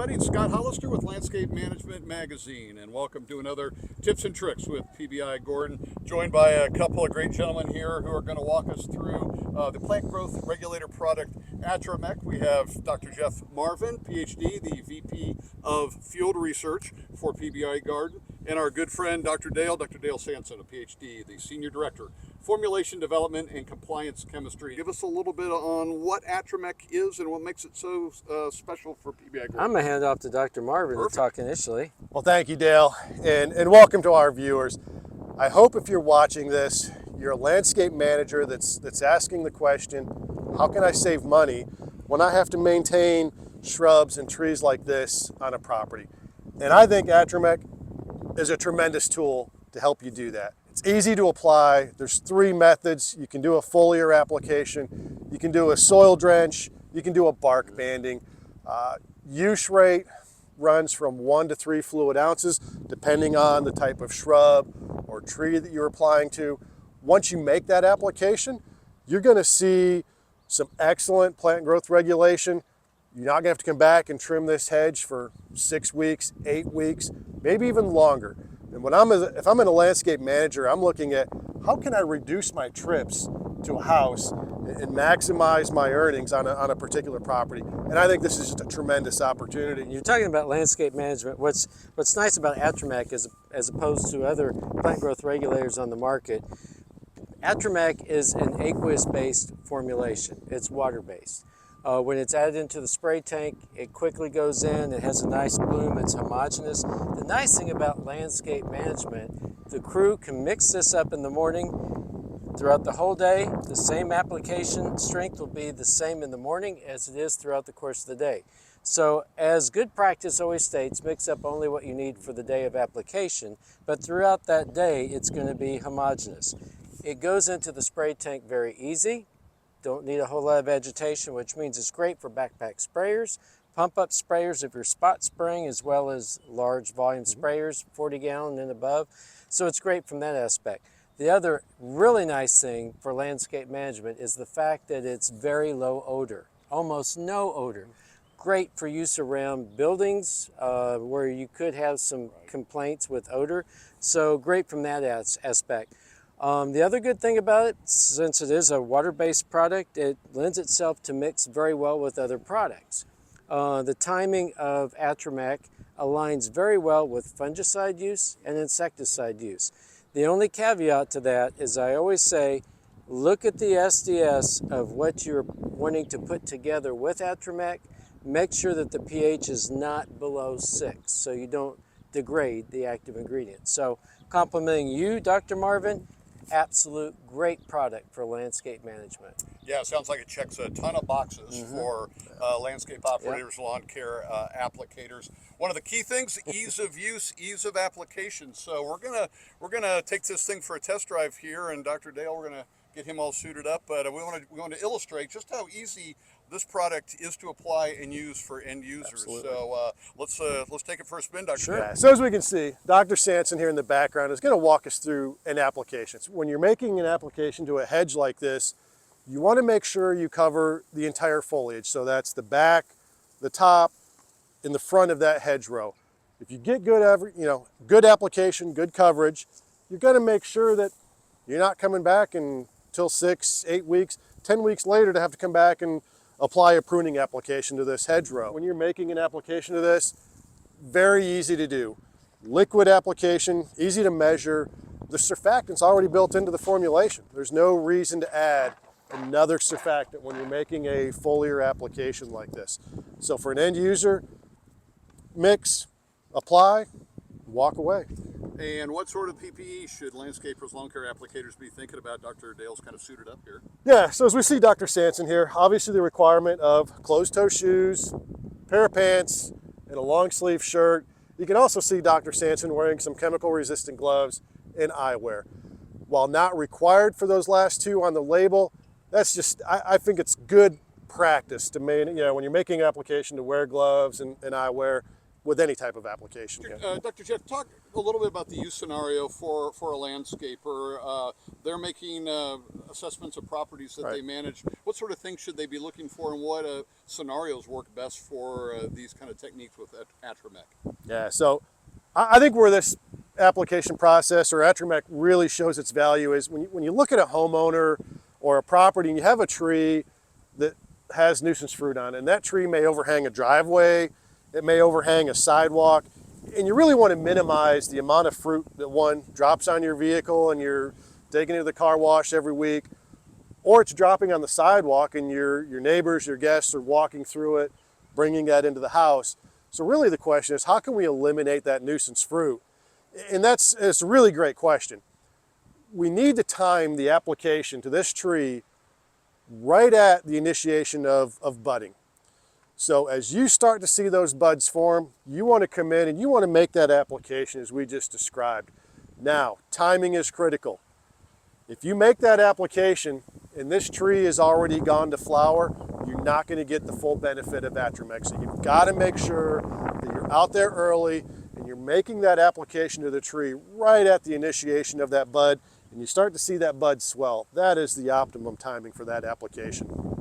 everybody. It's Scott Hollister with Landscape Management Magazine, and welcome to another Tips and Tricks with PBI-Gordon, joined by a couple of great gentlemen here who are going to walk us through the plant growth regulator product, Atrimmec. We have Dr. Jeff Marvin, PhD, the VP of Field Research for PBI-Gordon, and our good friend, Dr. Dale Sanson, a PhD, the Senior Director, Formulation Development and Compliance Chemistry. Give us a little bit on what Atrimmec is and what makes it so special for PBI-Gordon. I'm going to hand off to Dr. Marvin to talk initially. Well, thank you, Dale, and welcome to our viewers. I hope if you're watching this, you're a landscape manager that's asking the question, how can I save money when I have to maintain shrubs and trees like this on a property? And I think Atrimmec is a tremendous tool to help you do that. It's easy to apply. There's 3 methods. You can do a foliar application, you can do a soil drench, you can do a bark banding. Use rate runs from 1 to 3 fluid ounces, depending on the type of shrub or tree that you're applying to. Once you make that application, you're going to see some excellent plant growth regulation. You're not going to have to come back and trim this hedge for 6 weeks, 8 weeks, maybe even longer. And if I'm a landscape manager, I'm looking at how can I reduce my trips to a house and maximize my earnings on a particular property. And I think this is just a tremendous opportunity. You're talking about landscape management. What's nice about Atrimmec is, as opposed to other plant growth regulators on the market, Atrimmec is an aqueous-based formulation. It's water-based. When it's added into the spray tank, it quickly goes in, it has a nice bloom, it's homogeneous. The nice thing about landscape management, the crew can mix this up in the morning. Throughout the whole day, the same application strength will be the same in the morning as it is throughout the course of the day. So as good practice always states, mix up only what you need for the day of application, but throughout that day, it's going to be homogeneous. It goes into the spray tank very easy. Don't need a whole lot of vegetation, which means it's great for backpack sprayers, pump-up sprayers if you're spot spraying, as well as large volume sprayers, 40 gallon and above. So it's great from that aspect. The other really nice thing for landscape management is the fact that it's very low odor, almost no odor. Great for use around buildings where you could have some complaints with odor. So great from that aspect. The other good thing about it, since it is a water-based product, it lends itself to mix very well with other products. The timing of Atrimmec aligns very well with fungicide use and insecticide use. The only caveat to that is I always say, look at the SDS of what you're wanting to put together with Atrimmec. Make sure that the pH is not below 6 so you don't degrade the active ingredient. So complimenting you, Dr. Marvin, absolute great product for landscape management. Yeah, it sounds like it checks a ton of boxes for landscape operators, lawn care applicators. One of the key things, ease of use, ease of application. So we're gonna take this thing for a test drive here, and Dr. Dale, we're gonna get him all suited up. But we want to illustrate just how easy this product is to apply and use for end users. Absolutely. So let's take it for a spin, Dr. Sure. Dale. Yeah, so as we can see, Dr. Sanson here in the background is going to walk us through an application. So when you're making an application to a hedge like this, you want to make sure you cover the entire foliage. So that's the back, the top, and the front of that hedgerow. If you get good application, good coverage, you're going to make sure that you're not coming back until 6, 8 weeks, 10 weeks later to have to come back and apply a pruning application to this hedgerow. When you're making an application to this, very easy to do. Liquid application, easy to measure. The surfactant's already built into the formulation. There's no reason to add another surfactant when you're making a foliar application like this. So for an end user, mix, apply, walk away. And what sort of PPE should landscapers, lawn care applicators be thinking about? Dr. Dale's kind of suited up here. Yeah, so as we see Dr. Sanson here, obviously the requirement of closed-toe shoes, pair of pants, and a long sleeve shirt. You can also see Dr. Sanson wearing some chemical-resistant gloves and eyewear. While not required for those last 2 on the label, that's just, I think it's good practice to when you're making an application to wear gloves and eyewear with any type of application. Dr. Jeff, a little bit about the use scenario for a landscaper. They're making assessments of properties that Right. they manage. What sort of things should they be looking for, and what scenarios work best for these kind of techniques with Atrimmec? Yeah, so I think where this application process or Atrimmec really shows its value is when you look at a homeowner or a property and you have a tree that has nuisance fruit on it, and that tree may overhang a driveway, it may overhang a sidewalk, and you really want to minimize the amount of fruit that one drops on your vehicle and you're taking it to the car wash every week, or it's dropping on the sidewalk and your neighbors, your guests are walking through it, bringing that into the house. So really the question is, how can we eliminate that nuisance fruit? And it's a really great question. We need to time the application to this tree right at the initiation of budding. So as you start to see those buds form, you want to come in and you want to make that application as we just described. Now, timing is critical. If you make that application and this tree is already gone to flower, you're not going to get the full benefit of Atrimmec. So you've got to make sure that you're out there early and you're making that application to the tree right at the initiation of that bud, and you start to see that bud swell. That is the optimum timing for that application.